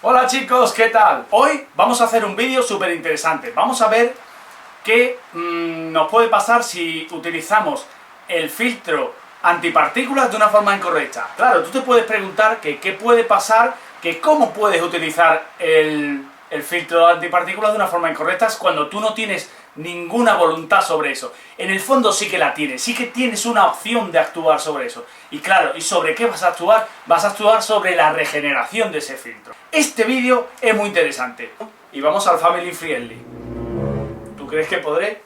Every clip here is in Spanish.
Hola chicos, ¿qué tal? Hoy vamos a hacer un vídeo súper interesante. Vamos a ver qué nos puede pasar si utilizamos el filtro antipartículas de una forma incorrecta. Claro, tú te puedes preguntar que qué puede pasar, que cómo puedes utilizar el filtro antipartículas de una forma incorrecta cuando tú no tienes ninguna voluntad sobre eso. En el fondo sí que la tienes, sí que tienes una opción de actuar sobre eso. Y claro, ¿y sobre qué vas a actuar? Vas a actuar sobre la regeneración de ese filtro. Este vídeo es muy interesante. Y vamos al Family Friendly. ¿Tú crees que podré?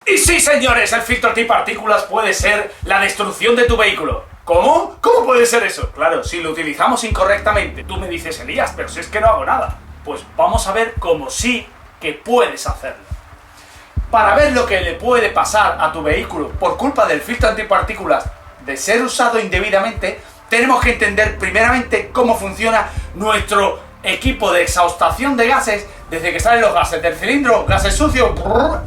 Y sí, señores, el filtro antipartículas puede ser la destrucción de tu vehículo. ¿Cómo? ¿Cómo puede ser eso? Claro, si lo utilizamos incorrectamente. Tú me dices, Elías, pero si es que no hago nada. Pues vamos a ver cómo sí que puedes hacerlo. Para ver lo que le puede pasar a tu vehículo por culpa del filtro antipartículas de ser usado indebidamente, tenemos que entender primeramente cómo funciona nuestro equipo de exhaustación de gases desde que salen los gases del cilindro, gases sucios,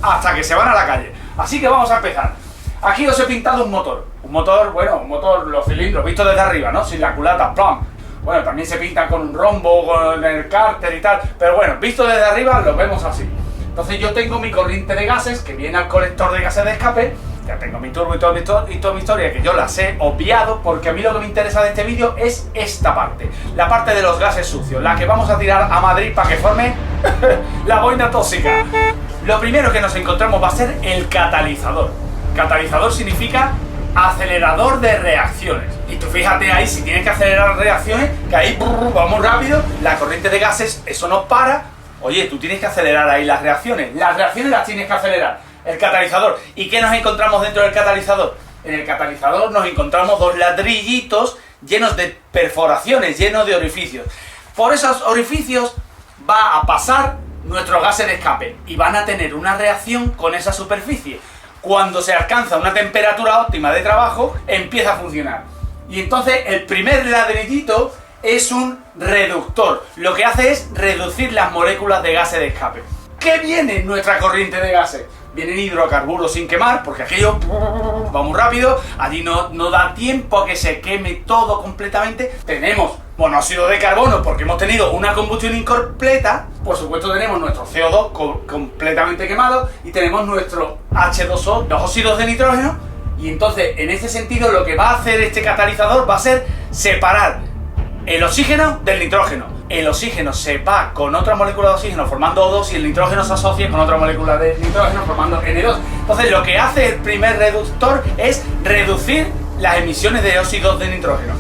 hasta que se van a la calle. Así que vamos a empezar. Aquí os he pintado un motor. Un motor, los cilindros, visto desde arriba, ¿no? Sin la culata, ¡plum! Bueno, también se pintan con un rombo, con el cárter y tal, pero bueno, visto desde arriba lo vemos así. Entonces yo tengo mi corriente de gases que viene al colector de gases de escape, ya tengo mi turbo y toda mi historia que yo las he obviado porque a mí lo que me interesa de este vídeo es esta parte, la parte de los gases sucios, la que vamos a tirar a Madrid para que forme la boina tóxica. Lo primero que nos encontramos va a ser el catalizador. Catalizador significa acelerador de reacciones. Y tú fíjate ahí, si tienes que acelerar reacciones, que ahí vamos rápido, la corriente de gases, eso no para. Oye, tú tienes que acelerar ahí las reacciones las tienes que acelerar. El catalizador. ¿Y qué nos encontramos dentro del catalizador? En el catalizador nos encontramos dos ladrillitos llenos de perforaciones, llenos de orificios. Por esos orificios va a pasar nuestros gases de escape y van a tener una reacción con esa superficie. Cuando se alcanza una temperatura óptima de trabajo, empieza a funcionar. Y entonces el primer ladrillito es un reductor. Lo que hace es reducir las moléculas de gases de escape. ¿Qué viene en nuestra corriente de gases? Vienen hidrocarburos sin quemar, porque aquello va muy rápido, allí no da tiempo a que se queme todo completamente. Tenemos monóxido de carbono porque hemos tenido una combustión incompleta. Por supuesto tenemos nuestro CO2 completamente quemado y tenemos nuestro H2O, los óxidos de nitrógeno. Y entonces, en ese sentido, lo que va a hacer este catalizador va a ser separar el oxígeno del nitrógeno. El oxígeno se va con otra molécula de oxígeno formando O2 y el nitrógeno se asocia con otra molécula de nitrógeno formando N2. Entonces lo que hace el primer reductor es reducir las emisiones de óxidos de nitrógeno.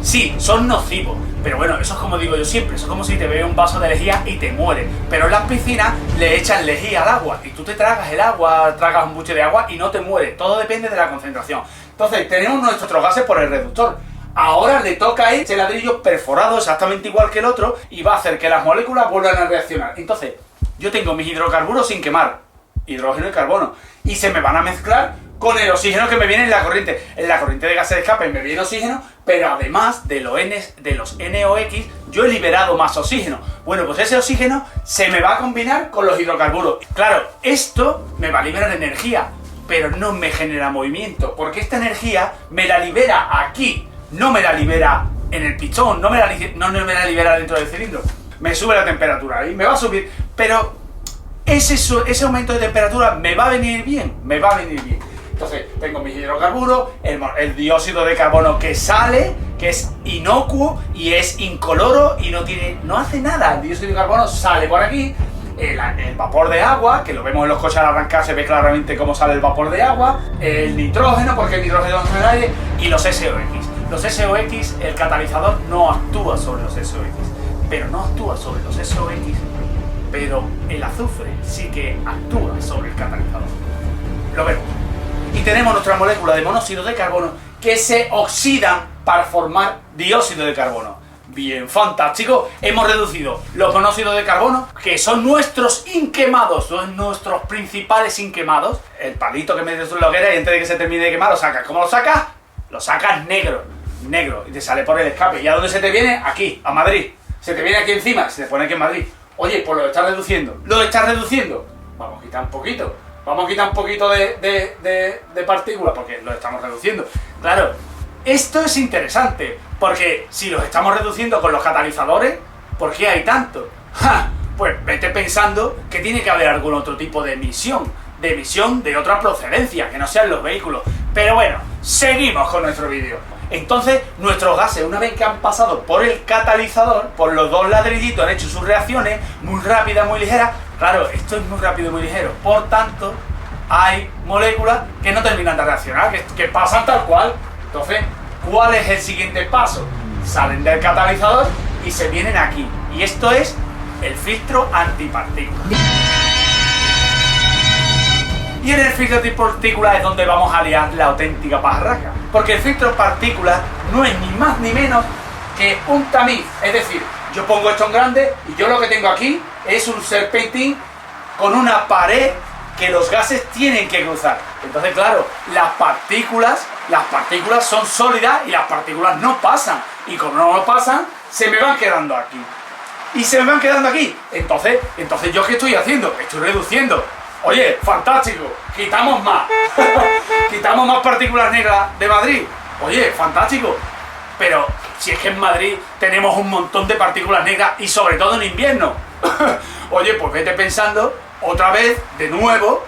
Sí, son nocivos, pero bueno, eso es como digo yo siempre, eso es como si te bebes un vaso de lejía y te mueres. Pero en las piscinas le echan lejía al agua y tú te tragas el agua, tragas un buche de agua y no te mueres. Todo depende de la concentración. Entonces tenemos nuestros gases por el reductor. Ahora le toca a este ladrillo perforado exactamente igual que el otro y va a hacer que las moléculas vuelvan a reaccionar. Entonces, yo tengo mis hidrocarburos sin quemar, hidrógeno y carbono, y se me van a mezclar con el oxígeno que me viene en la corriente. En la corriente de gases de escape me viene oxígeno, pero además de los NOx, yo he liberado más oxígeno. Bueno, pues ese oxígeno se me va a combinar con los hidrocarburos. Claro, esto me va a liberar energía, pero no me genera movimiento, porque esta energía me la libera aquí. No me la libera en el pistón, no me la libera dentro del cilindro. Me sube la temperatura y me va a subir, pero ese aumento de temperatura me va a venir bien, Entonces, tengo mis hidrocarburos, el dióxido de carbono que sale, que es inocuo y es incoloro y no hace nada. El dióxido de carbono sale por aquí. El vapor de agua, que lo vemos en los coches al arrancar, se ve claramente cómo sale el vapor de agua, el nitrógeno, porque el nitrógeno es en el aire, y los SOx. Los SOx, el catalizador no actúa sobre los SOx, pero el azufre sí que actúa sobre el catalizador. Lo vemos. Y tenemos nuestra molécula de monóxido de carbono que se oxidan para formar dióxido de carbono. Bien, fantástico. Hemos reducido los monóxidos de carbono, que son nuestros inquemados, son nuestros principales inquemados. El palito que metes en la hoguera y antes de que se termine de quemar lo sacas. ¿Cómo lo sacas? Lo sacas negro, y te sale por el escape. ¿Y a dónde se te viene? Aquí, a Madrid. Se te viene aquí encima, se te pone aquí en Madrid. Oye, pues lo estás reduciendo. Vamos a quitar un poquito de partículas porque lo estamos reduciendo. Claro, esto es interesante Porque si los estamos reduciendo con los catalizadores, ¿por qué hay tanto? ¡Ja! Pues vete pensando que tiene que haber algún otro tipo de emisión de otra procedencia, que no sean los vehículos. Pero bueno, seguimos con nuestro vídeo. Entonces, nuestros gases, una vez que han pasado por el catalizador, por los dos ladrillitos, han hecho sus reacciones muy rápidas, muy ligeras. Claro, esto es muy rápido y muy ligero. Por tanto, hay moléculas que no terminan de reaccionar, que pasan tal cual. Entonces, ¿cuál es el siguiente paso? Salen del catalizador y se vienen aquí. Y esto es el filtro antipartículas. Y en el filtro antipartículas es donde vamos a liar la auténtica pajarraca. Porque el filtro partículas no es ni más ni menos que un tamiz. Es decir, yo pongo esto en grande y yo lo que tengo aquí es un serpentín con una pared que los gases tienen que cruzar. Entonces, claro, las partículas son sólidas y las partículas no pasan. Y como no pasan, se me van quedando aquí. Y se me van quedando aquí. Entonces ¿yo qué estoy haciendo? Estoy reduciendo. Oye, fantástico, quitamos más. Quitamos más partículas negras de Madrid. Oye, fantástico. Pero si es que en Madrid tenemos un montón de partículas negras y sobre todo en invierno. Oye, pues vete pensando otra vez, de nuevo,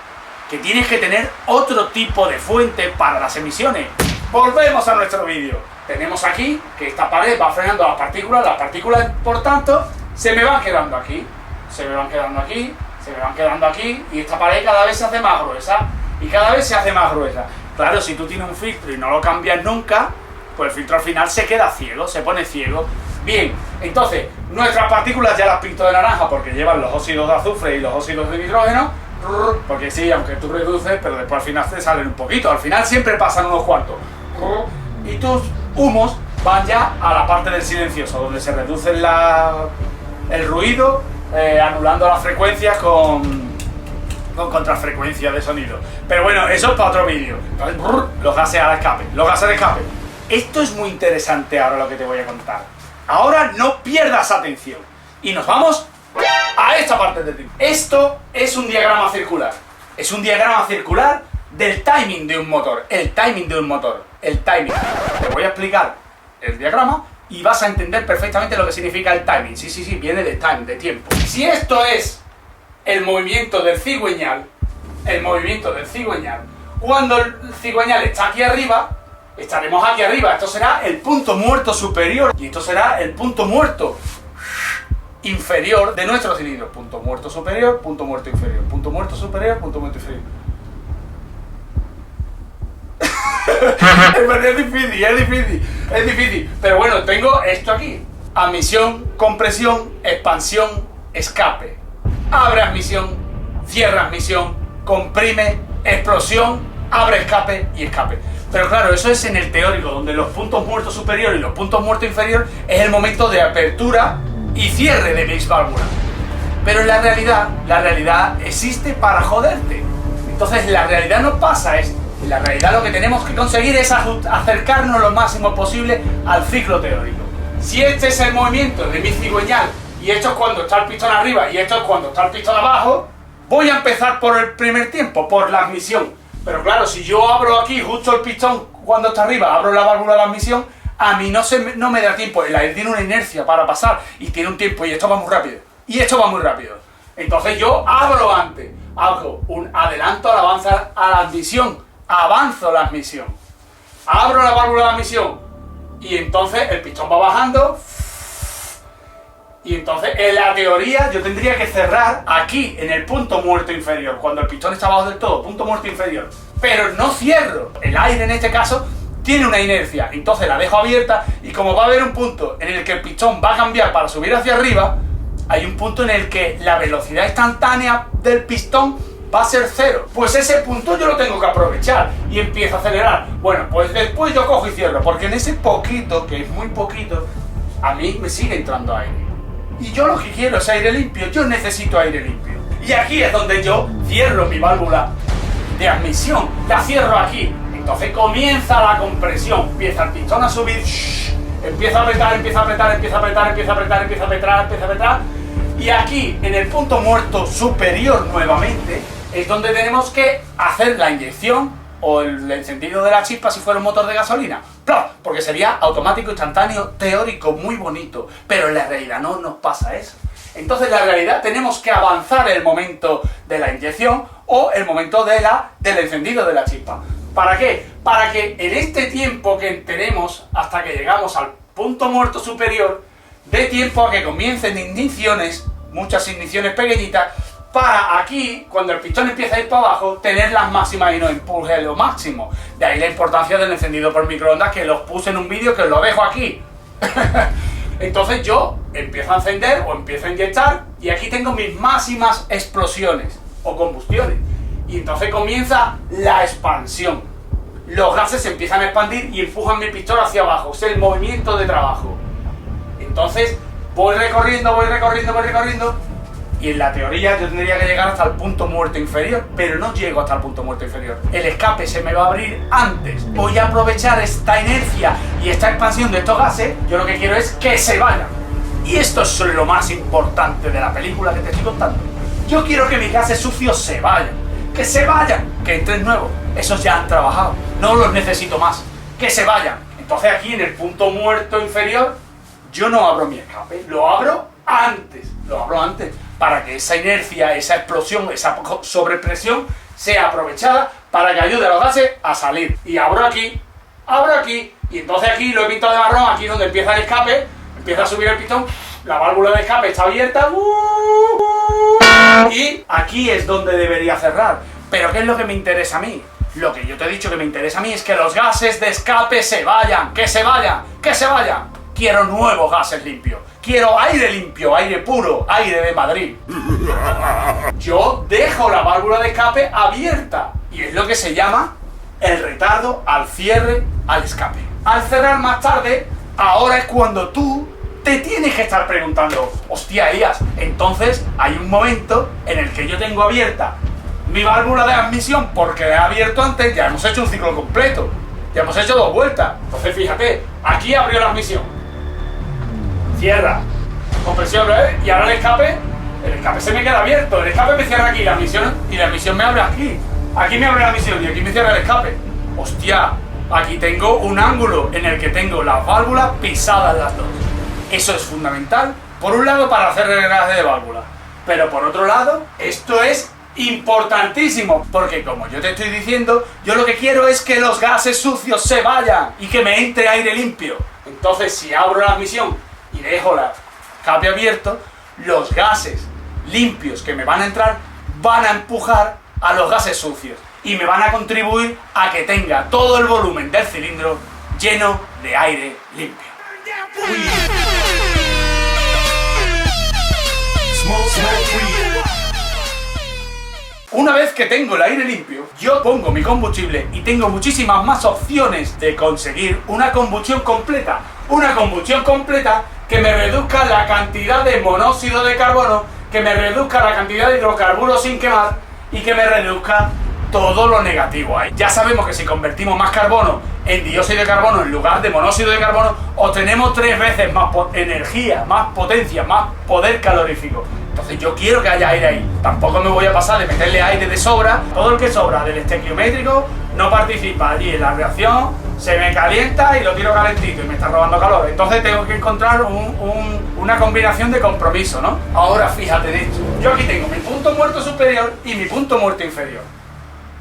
que tienes que tener otro tipo de fuente para las emisiones. Volvemos a nuestro vídeo. Tenemos aquí que esta pared va frenando las partículas, por tanto, se me van quedando aquí, se me van quedando aquí, se me van quedando aquí, y esta pared cada vez se hace más gruesa, y cada vez se hace más gruesa. Claro, si tú tienes un filtro y no lo cambias nunca, pues el filtro al final se queda ciego, se pone ciego. Bien, entonces, nuestras partículas ya las pinto de naranja porque llevan los óxidos de azufre y los óxidos de nitrógeno, porque sí, aunque tú reduces, pero después al final te salen un poquito, al final siempre pasan unos cuantos. Y tus humos van ya a la parte del silencioso, donde se reduce el ruido, anulando las frecuencias con contrafrecuencia de sonido. Pero bueno, eso es para otro vídeo. Entonces, los gases al escape, Esto es muy interesante ahora lo que te voy a contar. Ahora no pierdas atención. Y nos vamos a esta parte del vídeo. Esto es un diagrama circular. Es un diagrama circular del timing de un motor. El timing. Te voy a explicar el diagrama y vas a entender perfectamente lo que significa el timing. Sí, viene de time, de tiempo. Si esto es el movimiento del cigüeñal, cuando el cigüeñal está aquí arriba, estaremos aquí arriba. Esto será el punto muerto superior y esto será el punto muerto inferior de nuestro cilindro. Punto muerto superior, punto muerto inferior, punto muerto superior, punto muerto inferior. Es difícil. Pero bueno, tengo esto aquí. Admisión, compresión, expansión, escape. Abre admisión, cierra admisión, comprime, explosión, abre escape y escape. Pero claro, eso es en el teórico, donde los puntos muertos superiores y los puntos muertos inferiores es el momento de apertura y cierre de mis válvulas. Pero en la realidad existe para joderte. Entonces en la realidad no pasa esto. En la realidad lo que tenemos que conseguir es acercarnos lo máximo posible al ciclo teórico. Si este es el movimiento de mi cigüeñal y esto es cuando está el pistón arriba y esto es cuando está el pistón abajo, voy a empezar por el primer tiempo, por la admisión. Pero claro, si yo abro aquí justo el pistón cuando está arriba, abro la válvula de admisión, a mí no me da tiempo. El aire tiene una inercia para pasar y tiene un tiempo y esto va muy rápido. Entonces yo abro antes, hago un adelanto al avanzar a la admisión. Avanzo la admisión, abro la válvula de admisión y entonces el pistón va bajando y entonces en la teoría yo tendría que cerrar aquí en el punto muerto inferior, cuando el pistón está abajo del todo, punto muerto inferior, pero no cierro. El aire en este caso tiene una inercia, entonces la dejo abierta y como va a haber un punto en el que el pistón va a cambiar para subir hacia arriba, hay un punto en el que la velocidad instantánea del pistón va a ser cero. Pues ese punto yo lo tengo que aprovechar y empiezo a acelerar. Bueno, pues después yo cojo y cierro, porque en ese poquito, que es muy poquito, a mí me sigue entrando aire. Y yo lo que quiero es aire limpio, yo necesito aire limpio. Y aquí es donde yo cierro mi válvula de admisión, la cierro aquí. Entonces comienza la compresión, empieza el pistón a subir, empieza a apretar. Y aquí, en el punto muerto superior nuevamente, es donde tenemos que hacer la inyección o el encendido de la chispa si fuera un motor de gasolina. ¡plaf! Porque sería automático, instantáneo, teórico, muy bonito. Pero en la realidad no nos pasa eso. Entonces, en la realidad tenemos que avanzar el momento de la inyección o el momento del encendido de la chispa. ¿Para qué? Para que en este tiempo que tenemos hasta que llegamos al punto muerto superior, dé tiempo a que comiencen igniciones, muchas igniciones pequeñitas, para aquí, cuando el pistón empieza a ir para abajo, tener las máximas y no impulse lo máximo. De ahí la importancia del encendido por microondas, que los puse en un vídeo que os lo dejo aquí. Entonces yo empiezo a encender o empiezo a inyectar y aquí tengo mis máximas explosiones o combustiones. Y entonces comienza la expansión. Los gases se empiezan a expandir y empujan mi pistón hacia abajo. Es el movimiento de trabajo. Entonces voy recorriendo y en la teoría yo tendría que llegar hasta el punto muerto inferior, pero no llego hasta el punto muerto inferior. El escape se me va a abrir antes. Voy a aprovechar esta inercia y esta expansión de estos gases. Yo lo que quiero es que se vayan. Y esto es lo más importante de la película que te estoy contando. Yo quiero que mis gases sucios se vayan. Que se vayan. Que entren nuevos. Esos ya han trabajado. No los necesito más. Que se vayan. Entonces aquí en el punto muerto inferior, yo no abro mi escape. Lo abro antes. Para que esa inercia, esa explosión, esa sobrepresión sea aprovechada para que ayude a los gases a salir. Y abro aquí, y entonces aquí lo he pintado de marrón, aquí donde empieza el escape, empieza a subir el pistón, la válvula de escape está abierta, y aquí es donde debería cerrar. Pero ¿qué es lo que me interesa a mí? Lo que yo te he dicho que me interesa a mí es que los gases de escape se vayan, que se vayan. Quiero nuevos gases limpios. Quiero aire limpio, aire puro, aire de Madrid. Yo dejo la válvula de escape abierta. Y es lo que se llama el retardo al cierre al escape. Al cerrar más tarde, ahora es cuando tú te tienes que estar preguntando, hostia, Elías, entonces hay un momento en el que yo tengo abierta mi válvula de admisión porque la he abierto antes, ya hemos hecho un ciclo completo. Ya hemos hecho 2 vueltas. Entonces fíjate, aquí abrió la admisión. Cierra, compresión, y ahora el escape se me queda abierto, el escape me cierra aquí, la admisión me abre aquí me abre la admisión y aquí me cierra el escape. Hostia, aquí tengo un ángulo en el que tengo las válvulas pisadas las dos. Eso es fundamental, por un lado para hacer reglaje de válvula, pero por otro lado, esto es importantísimo, porque como yo te estoy diciendo, yo lo que quiero es que los gases sucios se vayan y que me entre aire limpio. Entonces si abro la admisión y dejo el escape abierto, los gases limpios que me van a entrar van a empujar a los gases sucios y me van a contribuir a que tenga todo el volumen del cilindro lleno de aire limpio. Una vez que tengo el aire limpio, yo pongo mi combustible y tengo muchísimas más opciones de conseguir una combustión completa. Una combustión completa que me reduzca la cantidad de monóxido de carbono, que me reduzca la cantidad de hidrocarburos sin quemar y que me reduzca todo lo negativo ahí. Ya sabemos que si convertimos más carbono en dióxido de carbono en lugar de monóxido de carbono, obtenemos 3 veces más energía, más potencia, más poder calorífico. Entonces yo quiero que haya aire ahí. Tampoco me voy a pasar de meterle aire de sobra. Todo el que sobra del estequiométrico no participa allí en la reacción, se me calienta y lo tiro calentito y me está robando calor. Entonces tengo que encontrar una combinación de compromiso, ¿no? Ahora fíjate en esto. Yo aquí tengo mi punto muerto superior y mi punto muerto inferior.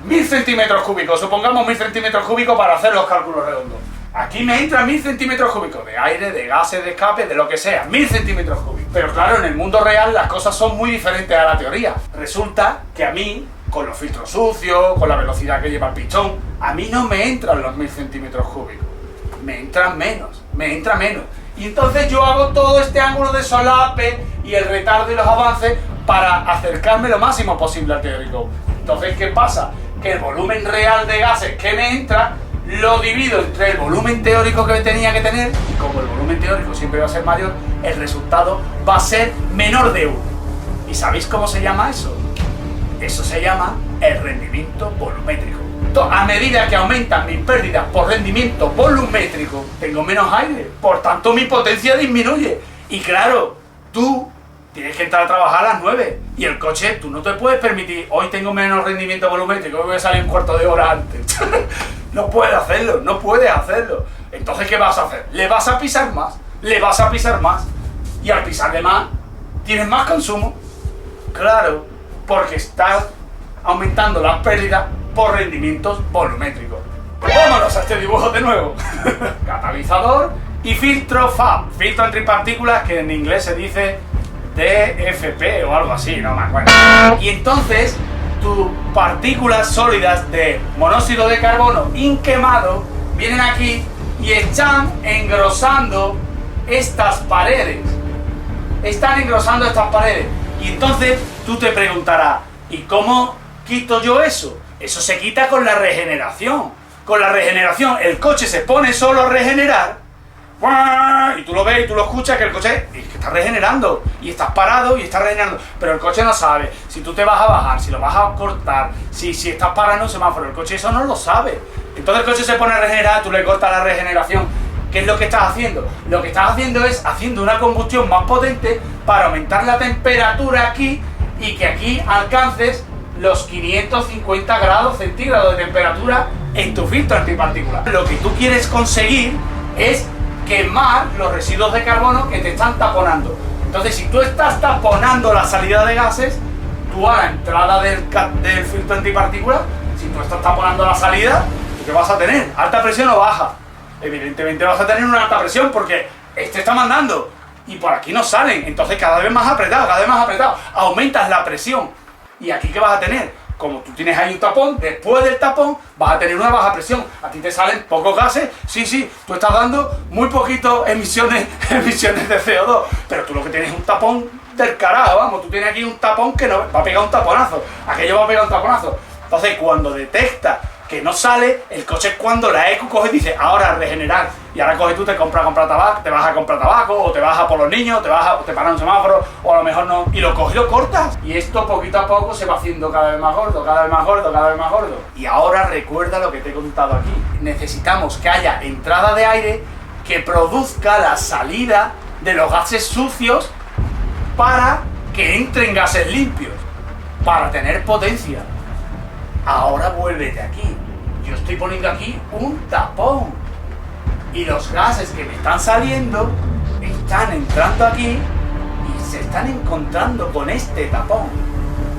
1000 centímetros cúbicos, supongamos 1000 centímetros cúbicos para hacer los cálculos redondos. Aquí me entran 1000 centímetros cúbicos de aire, de gases, de escape, de lo que sea, 1000 centímetros cúbicos. Pero claro, en el mundo real las cosas son muy diferentes a la teoría. Resulta que a mí, con los filtros sucios, con la velocidad que lleva el pistón, a mí no me entran los 1000 centímetros cúbicos. Me entran menos. Y entonces yo hago todo este ángulo de solape y el retardo y los avances para acercarme lo máximo posible al teórico. Entonces, ¿qué pasa? Que el volumen real de gases que me entra lo divido entre el volumen teórico que tenía que tener, y como el volumen teórico siempre va a ser mayor, el resultado va a ser menor de 1. ¿Y sabéis cómo se llama eso? Eso se llama el rendimiento volumétrico. A medida que aumentan mis pérdidas por rendimiento volumétrico, tengo menos aire, por tanto mi potencia disminuye. Y claro, tú tienes que entrar a trabajar a las 9 y el coche, tú no te puedes permitir, hoy tengo menos rendimiento volumétrico, hoy voy a salir un cuarto de hora antes. No puedes hacerlo. Entonces, ¿qué vas a hacer? Le vas a pisar más, le vas a pisar más. Y al pisarle más, tienes más consumo. Claro, porque estás aumentando las pérdidas por rendimientos volumétricos. Vámonos a este dibujo de nuevo. Catalizador y filtro FAP, filtro antipartículas, que en inglés se dice DFP o algo así, no me acuerdo. Y entonces, tus partículas sólidas de monóxido de carbono inquemado vienen aquí y están engrosando estas paredes. Están engrosando estas paredes. Y entonces tú te preguntarás, ¿y cómo quito yo eso? Eso se quita con la regeneración. Con la regeneración, el coche se pone solo a regenerar. Y tú lo ves y tú lo escuchas, que el coche es que está regenerando. Y estás parado y está regenerando. Pero el coche no sabe si tú te vas a bajar, si lo vas a cortar, si estás parado en un semáforo. El coche eso no lo sabe. Entonces el coche se pone a regenerar, tú le cortas la regeneración. ¿Qué es lo que estás haciendo? Lo que estás haciendo es haciendo una combustión más potente para aumentar la temperatura aquí y que aquí alcances los 550 grados centígrados de temperatura en tu filtro antipartículas. Lo que tú quieres conseguir es quemar los residuos de carbono que te están taponando. Entonces, si tú estás taponando la salida de gases, tú a la entrada del filtro antipartículas, si tú estás taponando la salida, ¿qué vas a tener? ¿Alta presión o baja? Evidentemente vas a tener una alta presión porque este está mandando y por aquí no salen, entonces cada vez más apretado, aumentas la presión. ¿Y aquí qué vas a tener? Como tú tienes ahí un tapón, después del tapón vas a tener una baja presión, a ti te salen pocos gases, sí, tú estás dando muy poquitos emisiones de CO2, pero tú lo que tienes es un tapón del carajo, vamos, tú tienes aquí un tapón que no va a pegar un taponazo, aquello va a pegar un taponazo. Entonces cuando detecta que no sale, el coche es cuando la eco coge y dice, ahora regenerar, y ahora coge tú, te compras tabaco, te vas a comprar tabaco, o te vas a por los niños, te paran un semáforo, o a lo mejor no, y lo coges y lo cortas, y esto poquito a poco se va haciendo cada vez más gordo, cada vez más gordo, cada vez más gordo. Y ahora recuerda lo que te he contado aquí, necesitamos que haya entrada de aire que produzca la salida de los gases sucios para que entren gases limpios, para tener potencia. Ahora vuélvete aquí. Yo estoy poniendo aquí un tapón. Y los gases que me están saliendo están entrando aquí y se están encontrando con este tapón.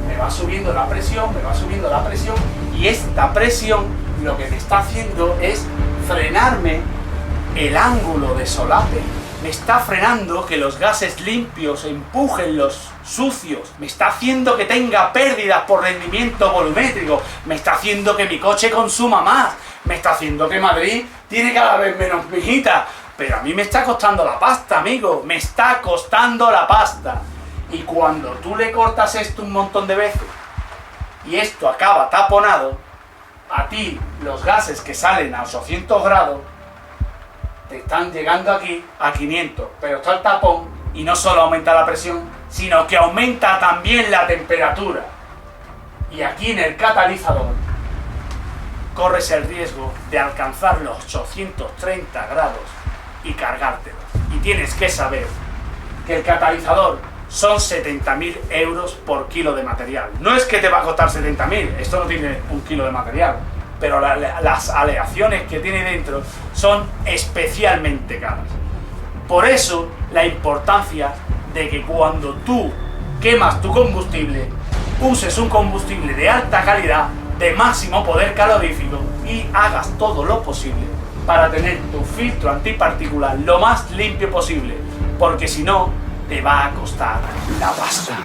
Me va subiendo la presión, y esta presión lo que me está haciendo es frenarme el ángulo de solape. Me está frenando que los gases limpios empujen los sucios. Me está haciendo que tenga pérdidas por rendimiento volumétrico. Me está haciendo que mi coche consuma más. Me está haciendo que Madrid tiene cada vez menos mijitas. Pero a mí me está costando la pasta, amigo. Me está costando la pasta. Y cuando tú le cortas esto un montón de veces y esto acaba taponado, a ti los gases que salen a 800 grados te están llegando aquí a 500, pero está el tapón y no solo aumenta la presión, sino que aumenta también la temperatura. Y aquí en el catalizador corres el riesgo de alcanzar los 830 grados y cargártelo. Y tienes que saber que el catalizador son 70.000 euros por kilo de material. No es que te va a costar 70.000, esto no tiene un kilo de material, pero las aleaciones que tiene dentro son especialmente caras. Por eso la importancia de que cuando tú quemas tu combustible, uses un combustible de alta calidad, de máximo poder calorífico, y hagas todo lo posible para tener tu filtro antipartículas lo más limpio posible, porque si no, te va a costar la pasta.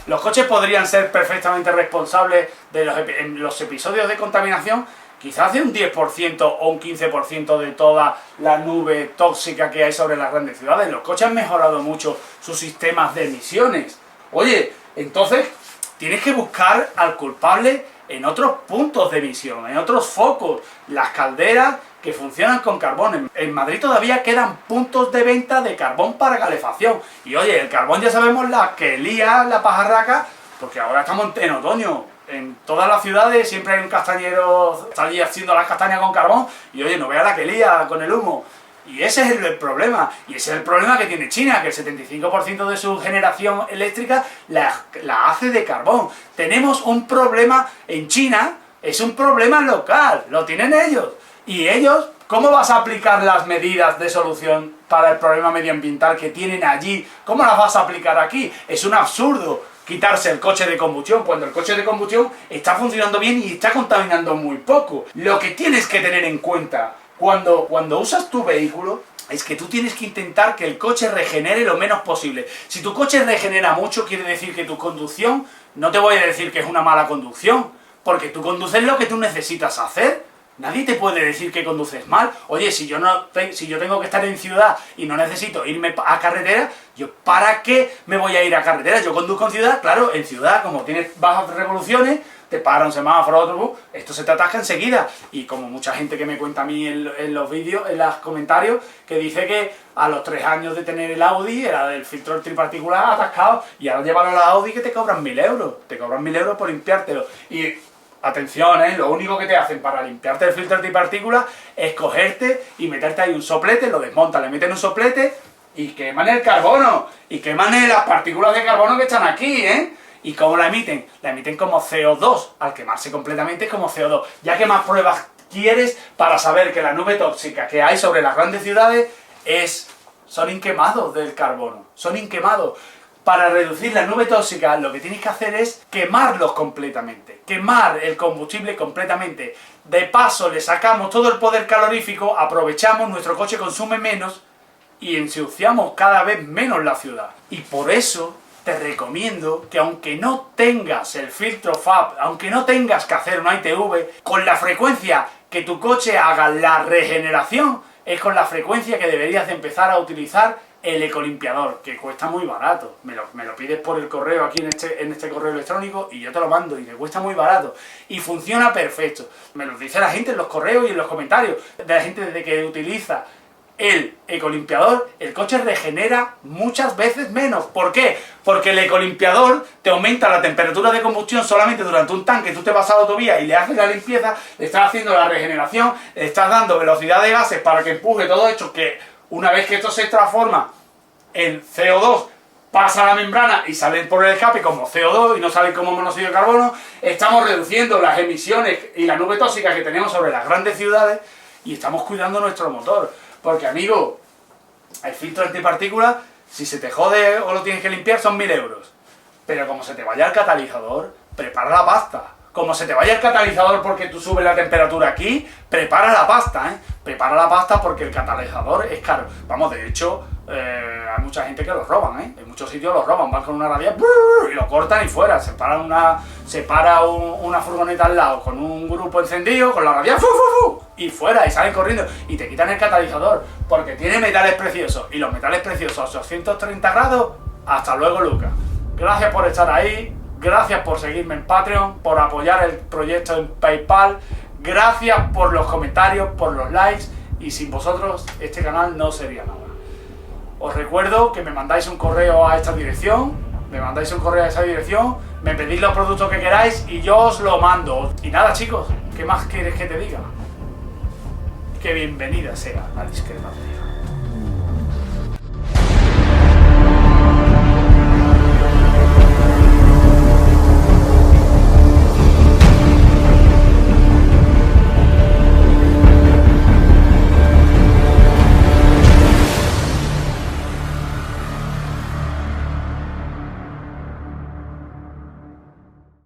Los coches podrían ser perfectamente responsables de los episodios de contaminación, quizás de un 10% o un 15% de toda la nube tóxica que hay sobre las grandes ciudades. Los coches han mejorado mucho sus sistemas de emisiones. Oye, entonces tienes que buscar al culpable en otros puntos de emisión, en otros focos, las calderas que funcionan con carbón. En Madrid todavía quedan puntos de venta de carbón para calefacción. Y oye, el carbón ya sabemos la que lía la pajarraca, porque ahora estamos en otoño. En todas las ciudades siempre hay un castañero, está allí haciendo las castañas con carbón, y oye, no veas la que lía con el humo. Y ese es el problema. Y ese es el problema que tiene China, que el 75% de su generación eléctrica la hace de carbón. Tenemos un problema en China, es un problema local, lo tienen ellos. Y ellos, ¿cómo vas a aplicar las medidas de solución para el problema medioambiental que tienen allí? ¿Cómo las vas a aplicar aquí? Es un absurdo quitarse el coche de combustión cuando el coche de combustión está funcionando bien y está contaminando muy poco. Lo que tienes que tener en cuenta cuando usas tu vehículo es que tú tienes que intentar que el coche regenere lo menos posible. Si tu coche regenera mucho, quiere decir que tu conducción, no te voy a decir que es una mala conducción, porque tú conduces lo que tú necesitas hacer. Nadie te puede decir que conduces mal. Oye, si yo tengo que estar en ciudad y no necesito irme a carretera, ¿yo para qué me voy a ir a carretera? Yo conduzco en ciudad, claro, en ciudad, como tienes bajas revoluciones, te para un semáforo, otro, esto se te atasca enseguida. Y como mucha gente que me cuenta a mí en los vídeos, en los comentarios, que dice que a los 3 años de tener el Audi, era del filtro triparticular atascado, y ahora llévalo a la Audi que te cobran 1000 euros. Te cobran 1000 euros por limpiártelo. Y atención, lo único que te hacen para limpiarte el filtro antipartículas es cogerte y meterte ahí un soplete, lo desmontan, le meten un soplete y queman el carbono, y queman las partículas de carbono que están aquí, ¿Y cómo la emiten? La emiten como CO2, al quemarse completamente es como CO2. Ya que más pruebas quieres para saber que la nube tóxica que hay sobre las grandes ciudades son inquemados del carbono, son inquemados. Para reducir la nube tóxica, lo que tienes que hacer es quemarlos completamente, quemar el combustible completamente. De paso, le sacamos todo el poder calorífico, aprovechamos, nuestro coche consume menos y ensuciamos cada vez menos la ciudad. Y por eso te recomiendo que aunque no tengas el filtro FAP, aunque no tengas que hacer una ITV, con la frecuencia que tu coche haga la regeneración, es con la frecuencia que deberías de empezar a utilizar el ecolimpiador, que cuesta muy barato. Me lo pides por el correo aquí en este correo electrónico y yo te lo mando y te cuesta muy barato. Y funciona perfecto. Me lo dice la gente en los correos y en los comentarios de la gente desde que utiliza el ecolimpiador, el coche regenera muchas veces menos. ¿Por qué? Porque el ecolimpiador te aumenta la temperatura de combustión solamente durante un tanque. Tú te vas a la autovía y le haces la limpieza, le estás haciendo la regeneración, le estás dando velocidad de gases para que empuje todo esto, que una vez que esto se transforma en CO2, pasa a la membrana y salen por el escape como CO2 y no salen como monóxido de carbono. Estamos reduciendo las emisiones y la nube tóxica que tenemos sobre las grandes ciudades y estamos cuidando nuestro motor. Porque, amigo, el filtro antipartículas, si se te jode o lo tienes que limpiar, son 1000 euros. Pero como se te vaya el catalizador, prepara la pasta. Como se te vaya el catalizador porque tú subes la temperatura aquí, prepara la pasta, Prepara la pasta porque el catalizador es caro. Vamos, de hecho, hay mucha gente que los roban, En muchos sitios los roban, van con una rabia y lo cortan y fuera. Se para una furgoneta al lado con un grupo encendido, con la rabia y fuera, y salen corriendo. Y te quitan el catalizador porque tiene metales preciosos. Y los metales preciosos a 230 grados, hasta luego, Lucas. Gracias por estar ahí. Gracias por seguirme en Patreon, por apoyar el proyecto en PayPal, gracias por los comentarios, por los likes, y sin vosotros este canal no sería nada. Os recuerdo que me mandáis un correo a esta dirección, me pedís los productos que queráis y yo os lo mando. Y nada, chicos, ¿qué más quieres que te diga? Que bienvenida sea la discrepancia.